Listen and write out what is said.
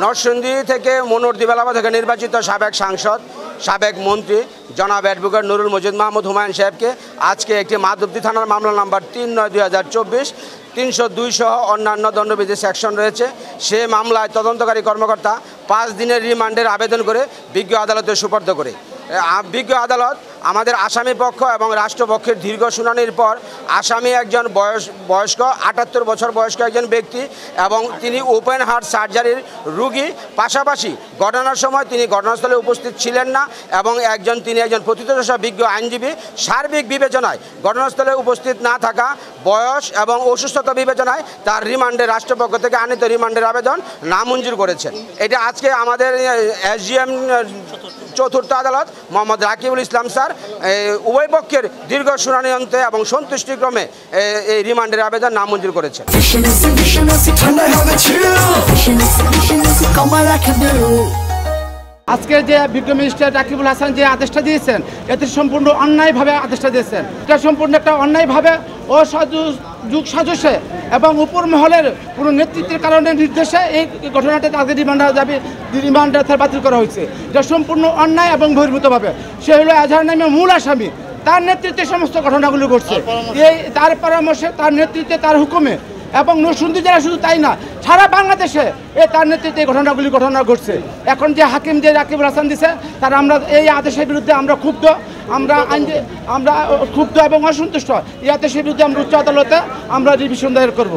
নরসিংদী থেকে মনোহরদী বেলাবা থেকে নির্বাচিত সাবেক সাংসদ সাবেক মন্ত্রী জনাব অ্যাডভোকেট নুরুল মজিদ মাহমুদ হুমায়ুন সাহেবকে আজকে একটি মাধবদী থানার মামলা নাম্বার ৩/৯/২০২৪ ৩০২ সহ অন্যান্য দণ্ডবিধি সেকশন রয়েছে। সে মামলায় তদন্তকারী কর্মকর্তা ৫ দিনের রিমান্ডের আবেদন করে বিজ্ঞ আদালতে সুপর্দ করে। বিজ্ঞ আদালত আমাদের আসামি পক্ষ এবং রাষ্ট্রপক্ষের দীর্ঘ শুনানির পর আসামি একজন বয়স্ক ৭৮ বছর বয়স্ক একজন ব্যক্তি এবং তিনি ওপেন হার্ট সার্জারির রুগী, পাশাপাশি ঘটনার সময় তিনি ঘটনাস্থলে উপস্থিত ছিলেন না এবং তিনি একজন প্রথিতযশা বিজ্ঞ আইনজীবী। সার্বিক বিবেচনায় ঘটনাস্থলে উপস্থিত না থাকা, বয়স এবং অসুস্থতা বিবেচনায় তার রিমান্ডে রাষ্ট্রপক্ষ থেকে আনিত রিমান্ডের আবেদন নামঞ্জুর করেছেন। এটা আজকে আমাদের এসজিএম চতুর্থ আদালত মোহাম্মদ রাকিবুল ইসলাম স্যার উভয় পক্ষের দীর্ঘ শুনানি অন্তে এবং সন্তুষ্টিক্রমে এই রিমান্ডের আবেদন নামঞ্জুর করেছেন। আজকে যে বিজ্ঞ মিনিস্টার রাকিবুল হাসান যে আদেশটা দিয়েছেন, এতে সম্পূর্ণ অন্যায়ভাবে আদেশটা দিয়েছেন। এটা সম্পূর্ণ একটা অন্যায়ভাবে যুগ সাজসে এবং উপর মহলের কোনো নেতৃত্বের কারণে নির্দেশে এই ঘটনাটা তাদের রিমান্ডে বাতিল করা হয়েছে। এটা সম্পূর্ণ অন্যায় এবং বহির্ভূতভাবে। সে হলো এজাহার নামে মূল আসামি, তার নেতৃত্বে সমস্ত ঘটনাগুলো ঘটছে। তার পরামর্শে, তার নেতৃত্বে, তার হুকুমে এবং নরসিংদী জেলা শুধু তাই না, সারা বাংলাদেশে তার নেতৃত্বে এই ঘটনা ঘটছে। এখন যে হাকিম যে রাকিবুল হাসান দিছে, তার আমরা এই আদেশের বিরুদ্ধে আমরা ক্ষুব্ধ এবং অসন্তুষ্ট। এই আদেশের বিরুদ্ধে আমরা উচ্চ আদালতে রিভিশন দায়ের করব।